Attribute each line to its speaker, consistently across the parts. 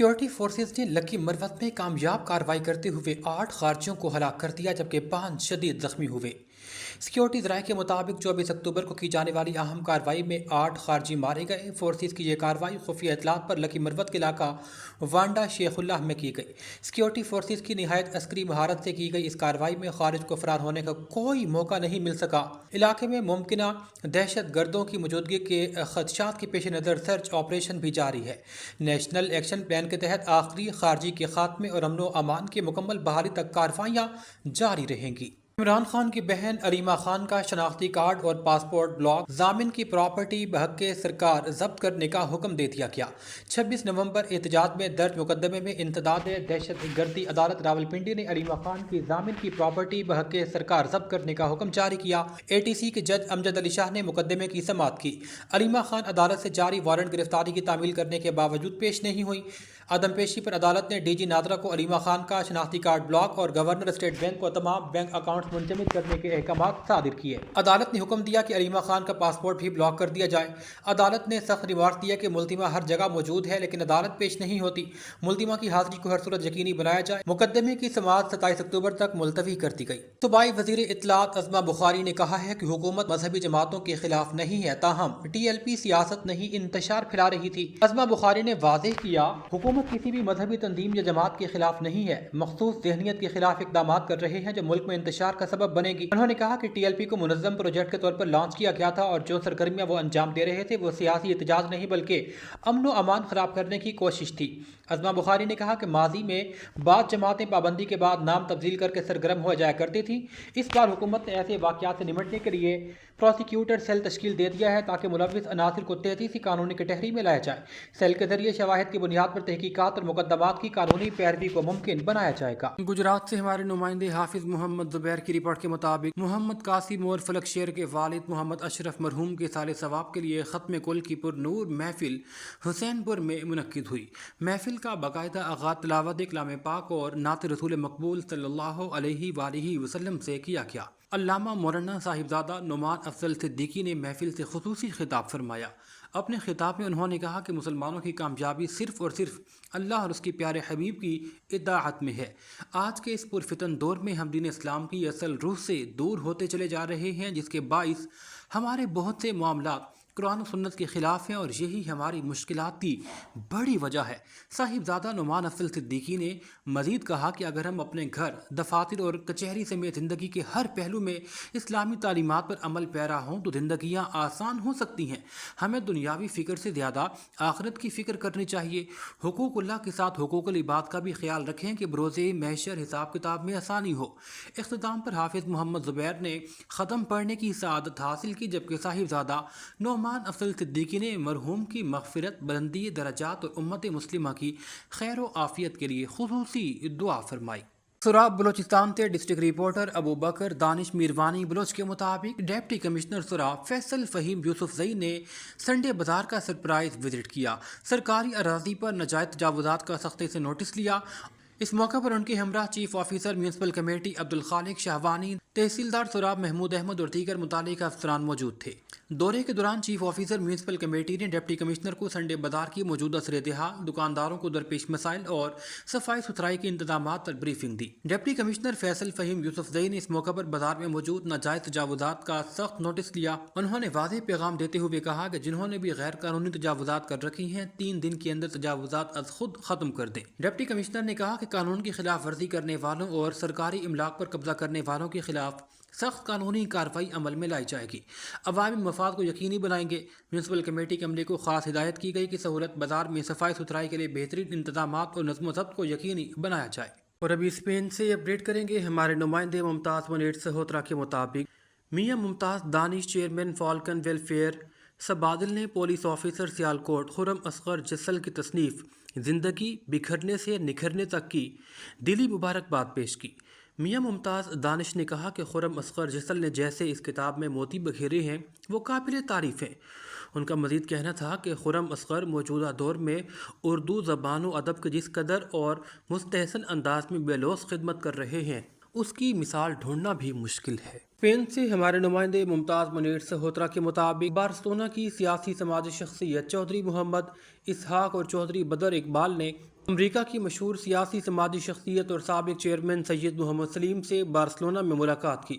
Speaker 1: Security forces ने lucky Marwat में कामयाब कार्रवाई करते हुए 8 खारजियों को हलाक कर दिया जबकि 5 शदीद जख्मी हुए। सिक्योरिटी ज़राए के मुताबिक 24 अक्टूबर को की जाने वाली अहम कार्रवाई में 8 खारजी मारे गए। फोर्सेज की यह कार्रवाई खुफिया इतलात पर लकी मरवत के इलाका वांडा शेखुल्लाह में की गई। सिक्योरिटी फोर्सेज की निहायत अस्करी महारत से की गई इस कार्रवाई में खारिज को फरार होने का कोई मौका नहीं मिल सका। इलाके में मुमकिना दहशत गर्दों की मौजूदगी के खदशात के पेश नज़र सर्च ऑपरेशन भी जारी है। नेशनल एक्शन प्लान के तहत आखिरी खारजी के खात्मे और अमन व अमान के मुकम्मल बहाली तक कार्रवाइयाँ जारी रहेंगी। इमरान खान की बहन अलीमा खान का शनाख्ती कार्ड और पासपोर्ट ब्लॉक, जामिन की प्रॉपर्टी बहक़ सरकार जब्त करने का हुक्म दे दिया गया। 26 नवंबर एहतजाज में दर्ज मुकदमे में इंतदाद दहशत गर्दी अदालत रावलपिंडी ने अलीमा खान की जामिन की प्रॉपर्टी बहक़ सरकार जब्त करने का हुक्म जारी किया। ATC के जज अमजद अली शाह ने मुकदमे की समाअत की। अलीमा खान अदालत से जारी वारंट गिरफ्तारी की तामील करने के बावजूद पेश नहीं हुई। अदम पेशी पर अदालत ने DG नादरा को अलीमा खान का शनाख्ती कार्ड ब्लॉक और गवर्नर स्टेट बैंक को तमाम बैंक अकाउंट मुंजमद करने के अहकाम सादिर किए। अदालत ने हुक्म दिया कि अलीमा खान का पासपोर्ट भी ब्लॉक कर दिया जाए। अदालत ने सख्त रिमार्क दिया कि मुल्जिमा हर जगह मौजूद है लेकिन अदालत पेश नहीं होती। मुल्जिमा की हाजिरी को हर सूरत यकीनी बनाया जाए। मुकदमे की समाअत 27 अक्टूबर तक मुलतवी कर दी गई। सूबाई वजीर इत्तलात अज़मा बुखारी ने कहा है कि हुकूमत मजहबी जमातों के खिलाफ नहीं है, ताहम TLP सियासत नहीं इंतशार फैला रही थी। अज़मा बुखारी ने वाज़ेह किया, हुकूमत किसी भी मजहबी तंजीम या जमात के खिलाफ नहीं है, मखसूस ज़हनियत के खिलाफ इक़दाम कर रहे हैं जो मुल्क में इंतशार का सबब बनेगी। उन्होंने कहा कि TLP को मुनज़्ज़म प्रोजेक्ट के तौर पर लॉन्च किया गया था और जो सरगर्मियाँ वो अंजाम दे रहे थे वो सियासी एहतजाज नहीं बल्कि अमन व अमान खराब करने की कोशिश थी। अज़मा बुखारी ने कहा कि माजी में बाद जमातें पाबंदी के बाद नाम तब्दील करके सरगर्म हो जाया करती थी। इस बार हुकूमत ने ऐसे वाक़यात से निमटने के लिए प्रोसिक्यूटर सेल तश्कील दे दिया है ताकि मुलव्विस अनासिर को तेज़ी से कानूनी कटहरी में लाया जाए। सेल के जरिए शवाहिद की बुनियाद पर तहकीकात और मुकदमात की कानूनी पैरवी को मुमकिन बनाया जाएगा।
Speaker 2: गुजरात से हमारे नुमाइंदे हाफिज मोहम्मद जुबैर की रिपोर्ट के मुताबिक मोहम्मद कासिम और फलक शेर के वालिद मोहम्मद अशरफ मरहूम के साले सवाब के लिए ख़त्म कुल की पुरनूर महफिल हुसैनपुर में मुनक्किद हुई। महफिल का बाकायदा आगाज़ तिलावत कलाम पाक और नात रसूल मकबूल सल्लल्लाहु अलैहि वसल्लम से किया गया। अल्लामा मौलाना साहिबजादा नुमान अफजल सिद्दीकी ने महफिल से खुसूसी खिताब फरमाया। अपने खिताब में उन्होंने कहा कि मुसलमानों की कामयाबी सिर्फ़ और सिर्फ अल्लाह और उसके प्यारे हबीब की इताअत में है। आज के इस पुरफितन दौर में हम दीन इस्लाम की असल रूह से दूर होते चले जा रहे हैं, जिसके बाइस हमारे बहुत से मामलात कुरान और सुन्नत के ख़िलाफ़ हैं और यही हमारी मुश्किलात की बड़ी वजह है। साहिबजादा नुमान अफजल सिद्दीकी ने मज़ीद कहा कि अगर हम अपने घर, दफातर और कचहरी समेत ज़िंदगी के हर पहलू में इस्लामी तालीमात पर अमल पैरा हों तो ज़िंदगियाँ आसान हो सकती हैं। हमें दुनियावी फ़िक्र से ज़्यादा आखिरत की फ़िक्र करनी चाहिए। हुकूकुल्लाह के साथ हुकूकुल इबाद का भी ख्याल रखें कि बरोज़े महशर हिसाब किताब में आसानी हो। इख्तिताम पर हाफिज़ मोहम्मद ज़ुबैर ने ख़त्म पढ़ने की सआदत हासिल की, जबकि साहिबजादा नुमान अफजल सिद्दीकी ने मरहूम की मग़फ़िरत, बुलंदी दरजात और उम्मत मुस्लिमा की खैर व आफ़ियत के लिए खुसूसी दुआ फरमाई। सुराब बलोचिस्तान के डिस्ट्रिक्ट रिपोर्टर अबू बकर दानिश मीरवानी बलोच के मुताबिक डिप्टी कमिश्नर सुराब फैसल फ़हीम यूसुफ़ज़ई ने संडे बाजार का सरप्राइज विजिट किया। सरकारी अराज़ी पर नाजायज़ तजावुज़ात का सख्ती से नोटिस लिया। इस मौके पर उनके हमरा chief officer municipal committee Abdul Khaliq Shahwani, तहसीलदार सुराब महमूद अहमद और दीगर मुतालिका अफसरान मौजूद थे। दौरे के दौरान चीफ ऑफिसर म्यूनसिपल कमेटी ने डिप्टी कमिश्नर को संडे बाजार की मौजूदा सूरत-ए-हाल, दुकानदारों को दरपेश मसाइल और सफाई सुथराई के इंतजामात पर ब्रीफिंग दी। डिप्टी कमिश्नर फैसल फ़हीम यूसुफ़ज़ई ने इस मौके पर बाजार में मौजूद नाजायज़ तजावुज़ात का सख्त नोटिस लिया। उन्होंने वाज़ेह पैगाम देते हुए कहा कि जिन्होंने भी गैर कानूनी तजावुज़ात कर रखी हैं, 3 दिन के अंदर तजावुज़ात अज खुद ख़त्म कर दें। डिप्टी कमिश्नर ने कहा कि कानून की खिलाफ वर्जी करने वालों और सरकारी इमलाक पर कब्जा करने वालों के खिलाफ सख्त कानूनी कार्रवाई अमल में लाई जाएगी। अवामी मफाद को यकीनी बनाएंगे। म्यूनसिपल कमेटी के अमले को खास हिदायत की गई कि सहूलत बाजार में सफाई सुथराई के लिए बेहतरीन इंतजामात और नज़्म ज़ब्त को यकीनी बनाया जाए। और अभी स्पेन से अपडेट करेंगे हमारे नुमाइंदे मुमताज़ मुनीर सहोत्रा के मुताबिक Mian Mumtaz Danish chairman Falcon Welfare सबादिल ने पुलिस ऑफिसर सियालकोट खुर्रम असगर जसल की तसनीफ़ ज़िंदगी बिखरने से निखरने तक की दिली मुबारकबाद पेश की। मियां मुमताज़ दानिश ने कहा कि खुर्रम असगर जसल ने जैसे इस किताब में मोती बखेरे हैं वो काबिल तारीफ़ हैं। उनका मज़ीद कहना था कि खुर्रम असगर मौजूदा दौर में उर्दू ज़बान व अदब के जिस कदर और मुस्तहसन अंदाज में बेलौस खिदमत कर रहे हैं, उसकी मिसाल ढूंढना भी मुश्किल है। स्पेन से हमारे नुमाइंदे मुमताज़ मुनीर सहोत्रा के मुताबिक बार्सिलोना की सियासी समाजी शख्सियत चौधरी मोहम्मद इसहाक और चौधरी बदर इकबाल ने امریکہ کی مشہور سیاسی سماجی شخصیت اور سابق چیئرمین سید محمد سلیم سے بارسلونا میں ملاقات کی۔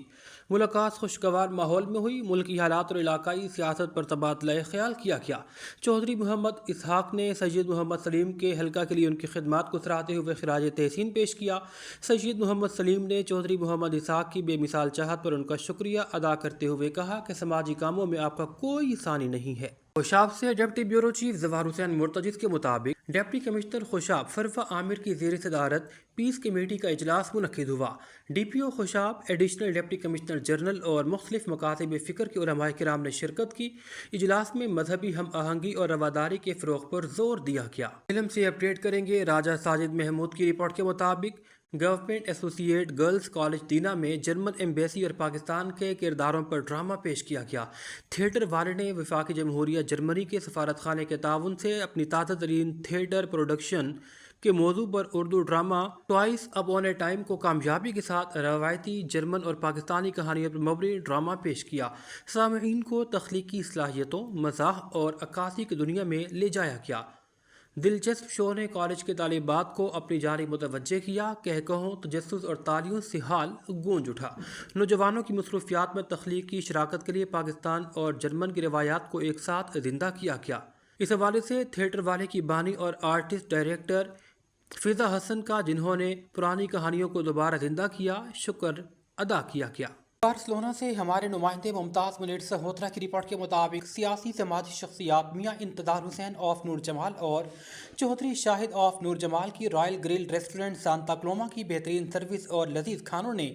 Speaker 2: ملاقات خوشگوار ماحول میں ہوئی۔ ملکی حالات اور علاقائی سیاست پر تبادلہ خیال کیا گیا۔ چودھری محمد اسحاق نے سید محمد سلیم کے حلقہ کے لیے ان کی خدمات کو سراہتے ہوئے خراج تحسین پیش کیا۔ سید محمد سلیم نے چودھری محمد اسحاق کی بے مثال چاہت پر ان کا شکریہ ادا کرتے ہوئے کہا کہ سماجی کاموں میں آپ کا کوئی ثانی نہیں ہے۔ خوشاب سے deputy bureau chief Zafar Hussain مرتجز کے مطابق ڈپٹی کمشنر خوشاب فرفہ عامر کی زیر صدارت پیس کمیٹی کا اجلاس منعقد ہوا۔ D P O Khushab, additional deputy commissioner general اور مختلف مکاتب فکر کے علماء کرام نے شرکت کی۔ اجلاس میں مذہبی ہم آہنگی اور رواداری کے فروغ پر زور دیا گیا۔ علم سے اپڈیٹ کریں گے راجہ ساجد محمود کی رپورٹ کے مطابق گورنمنٹ ایسوسی ایٹ گرلز کالج دینا میں جرمن ایمبیسی اور پاکستان کے کرداروں پر ڈرامہ پیش کیا گیا۔ تھیٹر والے نے وفاقی جمہوریہ جرمنی کے سفارت خانے کے تعاون سے اپنی تازہ ترین تھیٹر پروڈکشن کے موضوع پر Urdu drama twice upon a time کو کامیابی کے ساتھ روایتی جرمن اور پاکستانی کہانیوں پر مبنی ڈرامہ پیش کیا۔ سامعین کو تخلیقی صلاحیتوں، مزاح اور عکاسی کی دنیا میں لے جایا گیا۔ دلچسپ شو نے کالج کے طالبات کو اپنی جانب متوجہ کیا۔ کہکہوں، تجسس اور تالیوں سے حال گونج اٹھا۔ نوجوانوں کی مصروفیات میں تخلیقی شراکت کے لیے پاکستان اور جرمن کی روایات کو ایک ساتھ زندہ کیا گیا۔ اس حوالے سے تھیٹر والے کی بانی اور آرٹسٹ ڈائریکٹر فضا حسن کا، جنہوں نے پرانی کہانیوں کو دوبارہ زندہ کیا، شکر ادا کیا گیا۔
Speaker 1: بارسلونا سے ہمارے نمائندے ممتاز منیر سہوترا کی رپورٹ کے مطابق سیاسی سماجی شخصیات میاں انتظار حسین آف نور جمال اور چودھری شاہد آف نور جمال کی رائل گرل ریسٹورنٹ سانتا کلوما کی بہترین سروس اور لذیذ کھانوں نے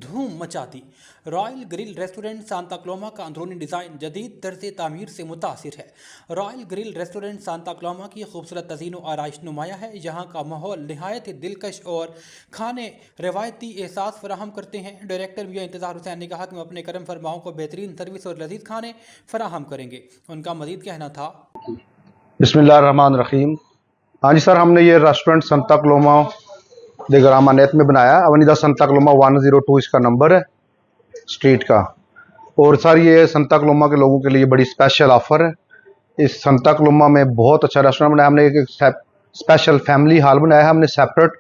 Speaker 1: دھوم مچا دی۔ رائل گرل ریسٹورنٹ سانتا کلوما کا اندرونی ڈیزائن جدید طرز تعمیر سے متاثر ہے۔ رائل گرل ریسٹورنٹ سانتا کلوما کی خوبصورت تزئین و آرائش نمایاں ہے۔ یہاں کا ماحول نہایت ہی دلکش اور کھانے روایتی احساس فراہم کرتے ہیں۔ ڈائریکٹر میاں انتظار حسین نے کہا کہ وہ اپنے کرم فرماؤں کو بہترین سروس اور لذیذ کھانے فراہم کریں گے۔ ان کا مزید کہنا تھا،
Speaker 3: بسم اللہ الرحمن الرحیم۔ ہاں جی سر، ہم نے یہ ریسٹورنٹ سنتا کلوما دے گراما نیت میں بنایا۔ اونیدا سنتا کلوما 102 اس کا نمبر ہے اسٹریٹ کا۔ اور سر یہ سنتا کلوما کے لوگوں کے لیے بڑی اسپیشل آفر ہے۔ اس سنتا کلوما میں بہت اچھا ریسٹورنٹ بنایا ہم نے، ایک اسپیشل فیملی ہال بنایا ہے ہم نے سیپریٹ،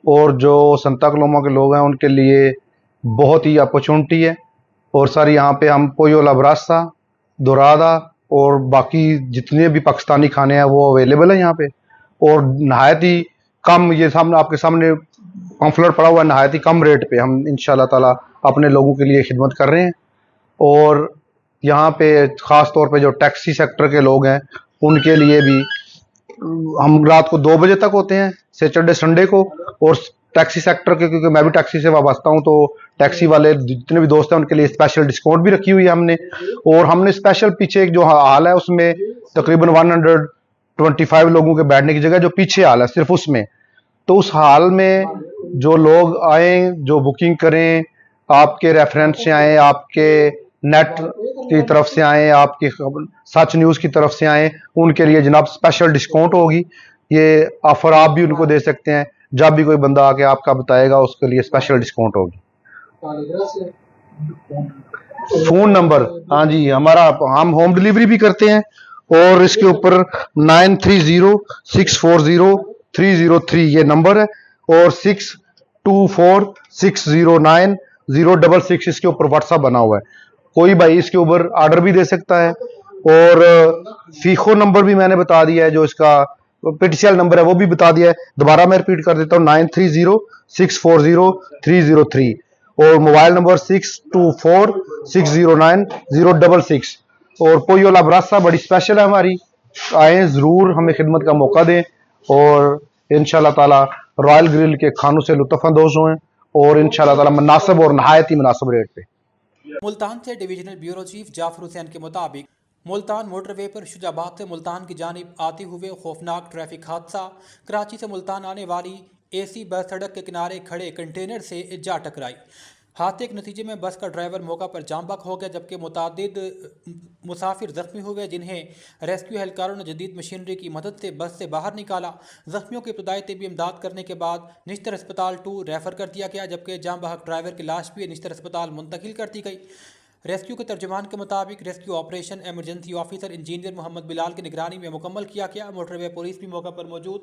Speaker 3: اور جو سنتا کلوما کے لوگ ہیں ان کے لیے بہت ہی اپرچونٹی ہے۔ اور سر یہاں پہ ہم پویو لابراسا، دورادا اور باقی جتنے بھی پاکستانی کھانے ہیں وہ اویلیبل ہیں یہاں پہ، اور نہایت ہی کم، یہ سامنے آپ کے سامنے پمفلٹ پڑا ہوا ہے، نہایت ہی کم ریٹ پہ ہم انشاءاللہ تعالیٰ اپنے لوگوں کے لیے خدمت کر رہے ہیں۔ اور یہاں پہ خاص طور پہ جو ٹیکسی سیکٹر کے لوگ ہیں ان کے لیے بھی ہم رات کو 2 بجے تک ہوتے ہیں سیٹرڈے سنڈے کو، اور ٹیکسی سیکٹر کے، کیونکہ میں بھی ٹیکسی سے وابستہ ہوں، تو ٹیکسی والے جتنے بھی دوست ہیں ان کے لیے اسپیشل ڈسکاؤنٹ بھی رکھی ہوئی ہے ہم نے۔ اور ہم نے اسپیشل پیچھے ایک جو ہال ہے اس میں تقریباً 125 لوگوں کے بیٹھنے کی جگہ جو پیچھے ہال ہے صرف اس میں، تو اس ہال میں جو لوگ آئیں، جو بکنگ کریں، آپ کے ریفرنس سے آئیں، آپ کے نیٹ کی طرف سے آئیں، آپ کی سچ نیوز کی طرف سے آئیں، ان کے لیے جناب اسپیشل ڈسکاؤنٹ ہوگی۔ یہ آفر آپ بھی ان کو دے سکتے ہیں، جب بھی کوئی بندہ آ کے آپ کا بتائے گا اس کے لیے اسپیشل ڈسکاؤنٹ ہوگی۔ فون نمبر، ہاں جی ہمارا، ہم ہوم ڈلیوری بھی کرتے ہیں، اور اس کے اوپر 9306403003 یہ نمبر ہے، اور 6246090666 اس کے اوپر واٹس ایپ بنا ہوا ہے۔ کوئی بھائی اس کے اوپر آرڈر بھی دے سکتا ہے۔ اور فیخو نمبر بھی میں نے بتا دیا ہے، جو اس کا P T C L number ہے وہ بھی بتا دیا ہے، دوبارہ میں ریپیٹ کر دیتا ہوں، 9306403003، اور موبائل نمبر 6246090666۔ اور پویو لابراسا بڑی اسپیشل ہے ہماری، آئیں ضرور ہمیں خدمت کا موقع دیں، اور انشاءاللہ تعالی رائل گرل کے کھانوں سے لطف اندوز ہوئیں، اور انشاءاللہ تعالی مناسب اور نہایت ہی مناسب ریٹ پہ۔
Speaker 1: ملتان سے ڈویژنل بیورو چیف جعفر حسین کے مطابق ملتان موٹر وے پر شجاع آباد سے ملتان کی جانب آتے ہوئے خوفناک ٹریفک حادثہ، کراچی سے ملتان آنے والی اے سی بس سڑک کے کنارے کھڑے کنٹینر سے جا ٹکرائی۔ حادثے کے نتیجے میں بس کا ڈرائیور موقع پر جاں بحق ہو گیا، جبکہ متعدد مسافر زخمی ہوئے، جنہیں ریسکیو اہلکاروں نے جدید مشینری کی مدد سے بس سے باہر نکالا۔ زخمیوں کی ابتدائی طبی امداد کرنے کے بعد نشتر ہسپتال 2 ریفر کر دیا گیا، جبکہ جاں بحق ڈرائیور کی لاش بھی نشتر ہسپتال منتقل کر دی گئی۔ ریسکیو کے ترجمان کے مطابق rescue operation emergency officer engineer Muhammad Bilal کی نگرانی میں مکمل کیا گیا۔ موٹر وے پولیس بھی موقع پر موجود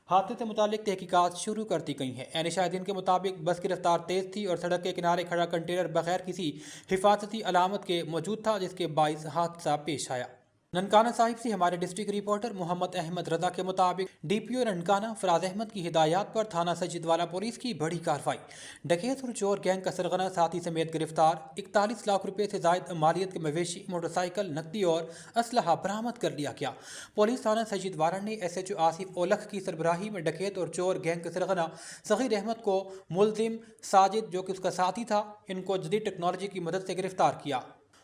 Speaker 1: حادثے سے متعلق تحقیقات شروع کر دی گئی ہیں۔ عین شاہدین کے مطابق بس کی رفتار تیز تھی اور سڑک کے کنارے کھڑا کنٹینر بغیر کسی حفاظتی علامت کے موجود تھا، جس کے باعث حادثہ پیش آیا۔ ننکانہ صاحب سے ہمارے ڈسٹرکٹ رپورٹر محمد احمد رضا کے مطابق ڈی پی او ننکانہ فراز احمد کی ہدایات پر تھانہ سجد والا پولیس کی بڑی کارروائی، ڈکیت اور چور گینگ کا سرغنہ ساتھی سمیت گرفتار، 41 لاکھ روپے سے زائد مالیت کے مویشی، موٹر سائیکل، نقدی اور اسلحہ برآمد کر لیا گیا۔ پولیس تھانہ سجد والا نے ایس ایچ او آصف اولکھ کی سربراہی میں ڈکیت اور چور گینگ کے سرغنہ صغیر احمد کو ملزم ساجد جو کہ اس کا ساتھی تھا، ان کو جدید ٹیکنالوجی کی مدد سے گرفتار کیا۔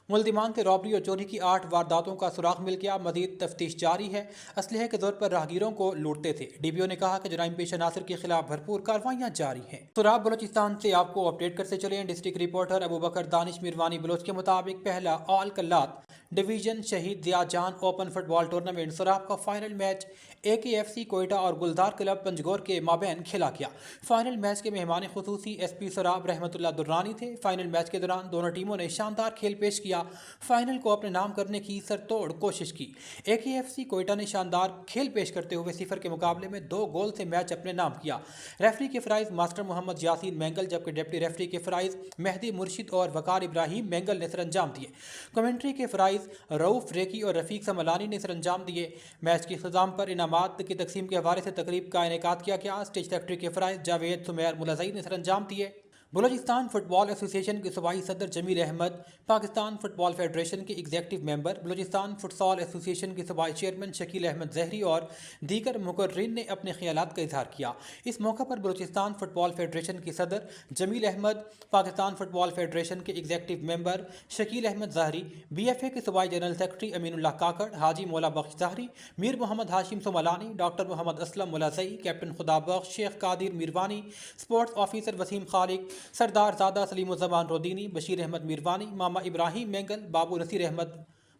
Speaker 1: ملزمان سے رابری اور چوری کی 8 وارداتوں کا سراغ مل گیا، مزید تفتیش جاری ہے۔ اسلحے کے زور پر راہگیروں کو لوٹتے تھے۔ ڈی پی او نے کہا کہ جرائم پیشہ عناصر کے خلاف بھرپور کارروائیاں جاری ہیں۔ سراب بلوچستان سے آپ کو اپڈیٹ کرتے چلے ہیں۔ ڈسٹرکٹ رپورٹر ابوبکر دانش میروانی بلوچ کے مطابق پہلا آل کلات ڈویژن شہید ضیاء جان اوپن فٹ بال ٹورنامنٹ سراب کا فائنل میچ اے کے ایف سی کوئٹہ اور گلزار کلب پنجگور کے مابین کھیلا گیا۔ فائنل میچ کے مہمان خصوصی ایس پی سراب رحمت اللہ درانی تھے۔ فائنل میچ کے دوران دونوں ٹیموں نے شاندار کھیل پیش کیا، فائنل کو اپنے نام کرنے کی سر توڑ کوشش کی۔ اے کے ایف سی کوئٹہ نے شاندار کھیل پیش کرتے ہوئے 0 کے مقابلے میں 2 گول سے میچ اپنے نام کیا۔ ریفری کے فرائض ماسٹر محمد یاسین مینگل، جبکہ ڈپٹی ریفری کے فرائض مہدی مرشد اور وقار ابراہیم مینگل نے سر انجام دیے۔ کمنٹری کے فرائض رؤف ریکی اور رفیق سملانی نے سر انجام دیے۔ میچ کے اختتام پر انعامات کی تقسیم کے حوالے سے تقریب کا انعقاد کیا گیا۔ اسٹیج سیکرٹری کے فرائض جاوید سمیر ملازئی نے سر انجام دیے۔ بلوچستان فٹ بال ایسوسی ایشن کے صوبائی صدر Jameel Ahmed, Pakistan football federation کے ایگزیکٹو ممبر، بلوچستان فٹسال ایسوسی ایشن کے صوبائی چیئرمین شکیل احمد زہری اور دیگر مقررین نے اپنے خیالات کا اظہار کیا۔ اس موقع پر بلوچستان فٹ بال فیڈریشن کے صدر Jameel Ahmed, Pakistan football federation کے executive member Shakeel Ahmed Zehri, B F A کے صوبائی general secretary Amin Ullah Kakar, Haji Mola Bakhsh Zehri, Mir Muhammad Hashim Samalani, doctor Muhammad Aslam Mullazai, captain Khuda Bakhsh, Sheikh Qadir Mirwani, sports officer Waseem Khaliq, Sardar Zada Saleem Alzaman Rodeni, Bashir Ahmed Mirwani, Mama Ibrahim Mengal, Babu Naseer Ahmed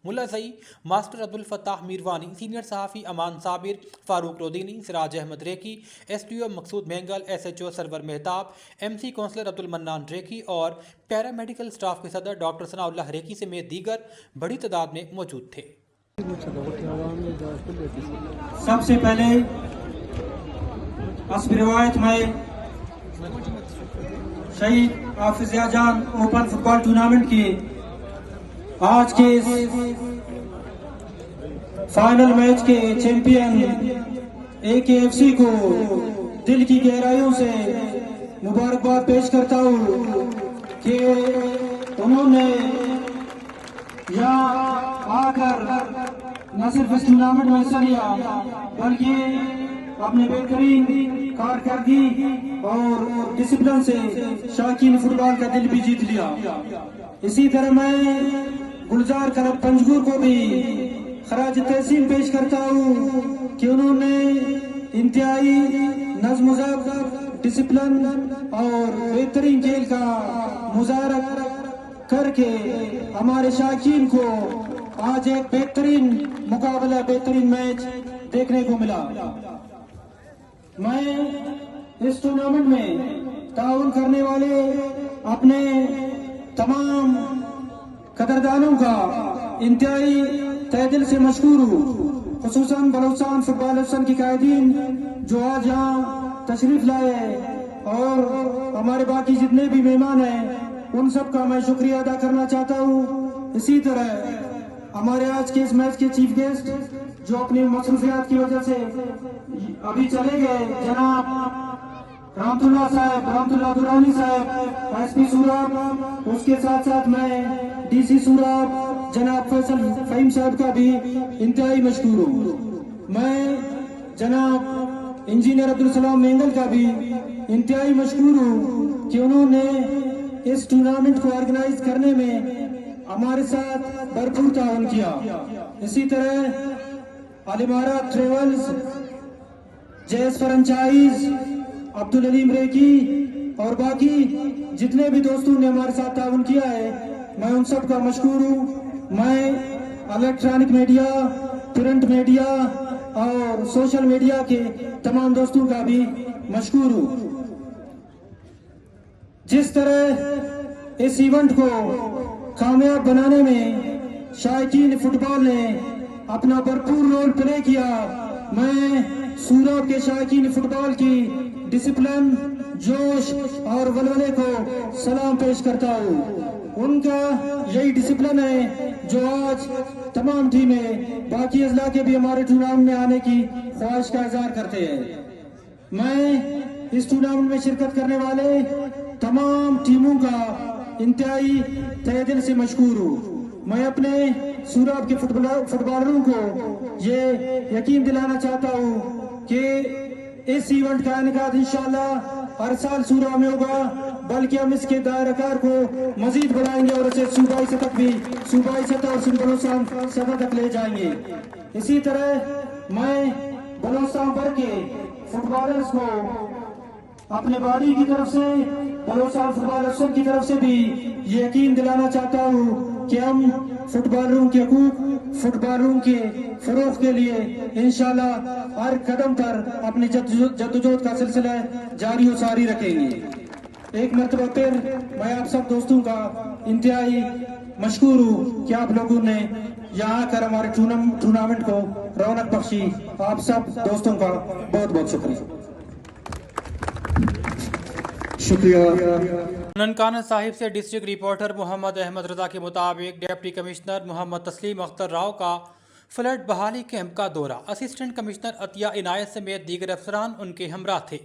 Speaker 1: ملازئی، master Abdul Fattah Mirwani, senior صحافی Aman Sabir, Farooq Rodini, Siraj Ahmed Reki, S T O Maqsood Mengal, S H O Sarwar Mehtab, M C councillor Abdul Manan Reki اور پیرا میڈیکل سٹاف کے صدر ڈاکٹر ثناء اللہ ریکی سمیت دیگر بڑی تعداد میں موجود تھے۔
Speaker 4: سب سے پہلے حسب روایت میں شہید حافظ ضیاء جان اوپن فٹ بال ٹورنامنٹ کے آج کے فائنل میچ کے چیمپئن اے کے ایف سی کو دل کی گہرائیوں سے مبارکباد پیش کرتا ہوں کہ انہوں نے یہاں آ کر نہ صرف اس ٹورنامنٹ میں حصہ لیا بلکہ اپنے بہترین کارکردگی اور ڈسپلن سے شائقین فٹ بال کا دل بھی جیت لیا۔ اسی طرح میں گلزار کلب پنجگور کو بھی خراج تحسین پیش کرتا ہوں کہ انہوں نے انتہائی نظم و ضبط، ڈسپلن اور بہترین کھیل کا مظاہرہ کر کے ہمارے شائقین کو آج ایک بہترین مقابلہ، بہترین میچ دیکھنے کو ملا۔ میں اس ٹورنامنٹ میں تعاون کرنے والے اپنے تمام قدردانوں کا انتہائی تہ دل سے مشکور ہوں، خصوصاً بلوچستان فٹ بال ایسوسی ایشن کی قائدین جو آج یہاں تشریف لائے اور ہمارے باقی جتنے بھی مہمان ہیں ان سب کا میں شکریہ ادا کرنا چاہتا ہوں۔ اسی طرح ہمارے آج کے اس میچ کے چیف گیسٹ جو اپنی مصروفیات کی وجہ سے ابھی چلے گئے، جناب رحمت اللہ صاحب، رحمت اللہ درانی صاحب، ایس پی سوراب، اس کے ساتھ ساتھ میں ڈی سی سوراب جناب فیصل فہیم صاحب کا بھی انتہائی مشکور ہوں۔ میں جناب انجینئر عبدالسلام مینگل کا بھی انتہائی مشکور ہوں کہ انہوں نے اس ٹورنامنٹ کو آرگنائز کرنے میں ہمارے ساتھ بھرپور تعاون کیا۔ اسی طرح علیمارا ٹریولز، جیس فرنچائز، عبدالعلیم ریکی اور باقی جتنے بھی دوستوں نے ہمارے ساتھ تعاون کیا ہے میں ان سب کا مشکور ہوں۔ میں الیکٹرانک میڈیا، پرنٹ میڈیا اور سوشل میڈیا کے تمام دوستوں کا بھی مشکور ہوں۔ جس طرح اس ایونٹ کو کامیاب بنانے میں شائقین فٹ بال نے اپنا بھرپور رول پلے کیا، میں सूरब के शायकीन फुटबॉल की डिसिप्लिन, जोश और वलवले को सलाम पेश करता हूँ। उनका यही डिसिप्लिन है जो आज तमाम टीमें बाकी अजला के भी हमारे टूर्नामेंट में आने की ख्वाहिश का इजहार करते हैं। मैं इस टूर्नामेंट में शिरकत करने वाले तमाम टीमों का इंतहाई तहे दिल से मशकूर हूँ। मैं अपने सूरब के फुटबॉलरों को ये यकीन दिलाना चाहता हूँ कि इस इवेंट का इनेकाद इंशाअल्लाह हर साल सूरब में होगा, बल्कि हम इसके दायराकार को मजीद बढ़ाएंगे और इसे सूबाई सतह और बलोचिस्तान सतह तक ले जाएंगे। इसी तरह मैं बलोचिस्तान भर के फुटबॉलर्स को अपने बाड़ी की तरफ से, बलोचिस्तान फुटबॉल अफसर की तरफ से भी ये यकीन दिलाना चाहता हूँ कि हम फुटबॉलरों के हकूक, फुटबॉलरों के फरोग के लिए इंशाल्लाह हर कदम पर अपनी जद्दोजहद का सिलसिला जारी और सारी रखेंगे। एक मरतबा फिर मैं आप सब दोस्तों का इंतहाई मशकूर हूँ कि आप लोगों ने यहाँ आकर हमारे टूर्नामेंट को रौनक बख्शी। आप सब दोस्तों का बहुत बहुत शुक्रिया।
Speaker 1: ननकाना साहिब से डिस्ट्रिक्ट रिपोर्टर मोहम्मद अहमद रजा के मुताबिक डिप्टी कमिश्नर मोहम्मद तस्लीम अख्तर राव का फ्लड बहाली कैंप का दौरा। असिस्टेंट कमिश्नर अतिया इनायत समेत दीगर अफसरान उनके हमरा थे।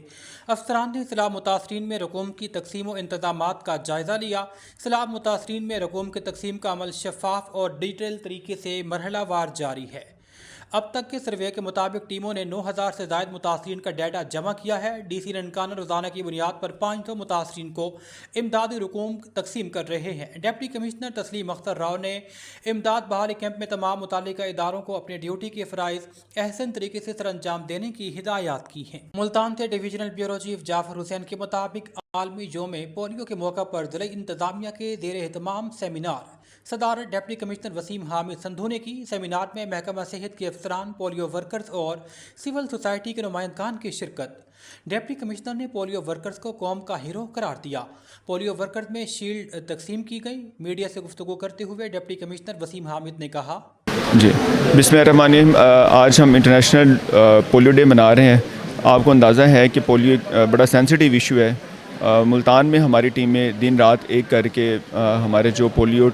Speaker 1: अफसरान ने सैलाब मुतासरीन में रकूम की तकसीम व इंतजामात का जायज़ा लिया। सैलाब मुतासरीन में रकूम की तकसीम का अमल शफाफ और डिटेल तरीके से मरहलावार जारी है। अब तक के सर्वे के मुताबिक टीमों ने 9000 से ज़ायद मुतासरीन का डाटा जमा किया है। डीसी ननकाना रोज़ाना की बुनियाद पर 500 मुतासरीन को इमदादी रकूम तकसीम कर रहे हैं। डिप्टी कमिश्नर तस्लीम अख्तर राव ने इमदाद बहाली कैंप में तमाम मुतालिका इदारों को अपने ड्यूटी के फ़राइज़ अहसन तरीके से सरअंजाम देने की हिदायत की हैं। मुल्तान से divisional bureau chief Jafar Hussain के मुताबिक आलमी योम पोलियो के मौका पर ज़िला इंतज़ामिया के ज़ेर एहतमाम सेमिनार सदारत डिप्टी कमिश्नर वसीम हामिद संधू ने की। सेमिनार में महकमा सेहत के अफसरान, पोलियो वर्कर्स और सिविल सोसाइटी के नुमाइंदगान की शिरकत। डिप्टी कमिश्नर ने पोलियो वर्कर्स को कौम का हीरो करार दिया। पोलियो वर्कर्स में शील्ड तकसीम की गई। मीडिया से गुफ्तगू करते हुए डिप्टी कमिश्नर वसीम हामिद ने कहा,
Speaker 5: जी बिस्मिल्लाहिर्रहमानिर्रहीम। आज हम इंटरनेशनल पोलियो डे मना रहे हैं। आपको अंदाज़ा है कि पोलियो बड़ा सेंसिटिव इशू है। मुल्तान में हमारी टीमें दिन रात एक करके हमारे जो पोलियो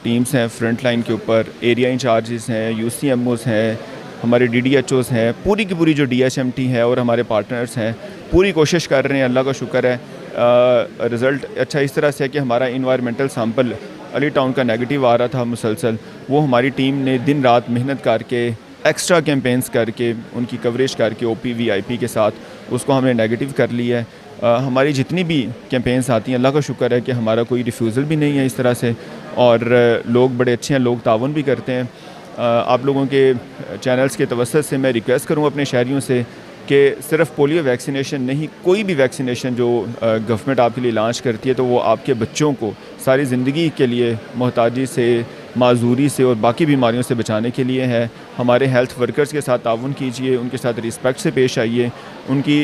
Speaker 5: टीम्स हैं फ्रंट लाइन के ऊपर, एरिया इंचार्जेस हैं, UCMOs हैं, हमारे DDHOs हैं, पूरी की पूरी जो DHMT है और हमारे पार्टनर्स हैं, पूरी कोशिश कर रहे हैं। अल्लाह का शुक्र है रिज़ल्ट अच्छा इस तरह से है कि हमारा इन्वायरमेंटल सैंपल अली टाउन का नेगेटिव आ रहा था मुसलसल। वो हमारी टीम ने दिन रात मेहनत करके, एक्स्ट्रा कैंपेन्स करके, उनकी कवरेज करके OP VIP के साथ उसको हमने नेगेटिव कर लिया है। हमारी जितनी भी कैंपेन्स आती हैं, अल्लाह का शुक्र है कि हमारा कोई रिफ्यूज़ल भी नहीं है इस तरह से, और लोग बड़े अच्छे हैं, लोग तावन भी करते हैं। आप लोगों के चैनल्स के तवस्सुत से मैं रिक्वेस्ट करूँ अपने शहरियों से कि सिर्फ पोलियो वैक्सीनेशन नहीं, कोई भी वैक्सीनेशन जो गवर्नमेंट आपके लिए लॉन्च करती है तो वो आपके बच्चों को सारी ज़िंदगी के लिए मोहताजी से, माजूरी से और बाकी बीमारियों से बचाने के लिए है। हमारे हेल्थ वर्कर्स के साथ ताउन कीजिए, उनके साथ रिस्पेक्ट से पेश आइए, उनकी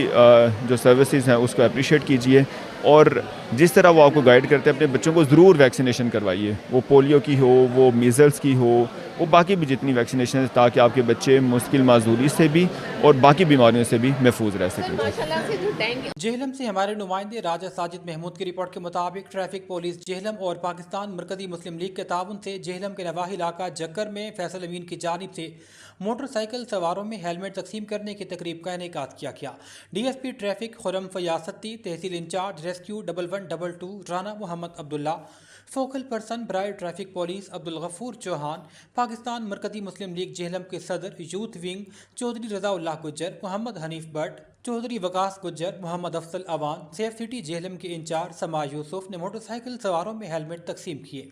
Speaker 5: जो सर्विसेज हैं उसको अप्रिशिएट कीजिए, और जिस तरह वो आपको गाइड करते हैं अपने बच्चों को ज़रूर वैक्सीनेशन करवाइए। वो पोलियो की हो, वो मीज़ल्स की हो, वो बाकी भी जितनी वैक्सीनेशन है, ताकि आपके बच्चे मुश्किल माजूरी से भी और बाकी बीमारियों से भी महफूज रह सकें।
Speaker 1: जेहलम से हमारे नुमाइंदे राजा साजिद महमूद की रिपोर्ट के मुताबिक ट्रैफिक पुलिस जेहलम और पाकिस्तान मरकजी मुस्लिम लीग के ताउन से जेहलम के नवाही इलाका जक्कर में फैसल अमीन की जानिब से मोटरसाइकिल सवारों में हेलमेट तकसीम करने की तकरीब का इनेकाद किया गया। DSP ट्रैफिक खुरम फयासती, तहसील incharge rescue 1122 Rana Mohammad Abdullah, focal person ब्राय ट्रैफिक पुलिस अब्दुल गफूर चौहान, पाकिस्तान मरकजी मुस्लिम लीग जेहलम के सदर youth wing Chaudhry Razaullah Gujjar, Mohammad Hanif Bhatt, Chaudhry Waqas Gujjar, Mohammad Afzal Awan, safe city Jhelum के इंचार्ज समा यूसुफ ने मोटरसाइकिल सवारों में हेलमेट तकसीम किए।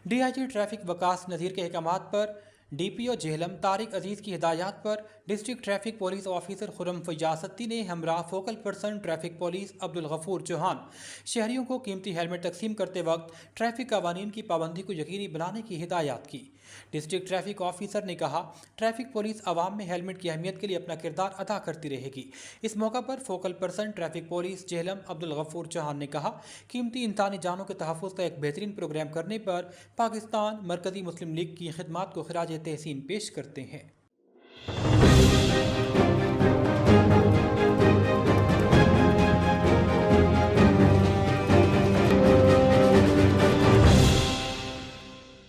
Speaker 1: DIG ट्रैफिक वकास नज़ीर के अहकामात पर DPO जेहलम तारिक अजीज़ की हिदायत पर district traffic police officer Khurram Fayasti ने हमरा focal person traffic police Abdul Ghafoor Chauhan शहरियों को कीमती हेलमेट तकसीम करते वक्त ट्रैफिक कवानीन की पाबंदी को यकीनी बनाने की हिदायत की। डिस्ट्रिक्ट ट्रैफिक ऑफिसर ने कहा, ट्रैफिक पुलिस आवाम में हेलमेट की अहमियत के लिए अपना किरदार अदा करती रहेगी। इस मौका पर focal person traffic police Jhelum Abdul Ghafoor Chauhan ने कहा, कीमती इंसानी जानों के तहफ़्फ़ुज़ का एक बेहतरीन प्रोग्राम करने पर पाकिस्तान मरकज़ी मुस्लिम लीग की खिदमात को खिराज तहसीन पेश करते हैं।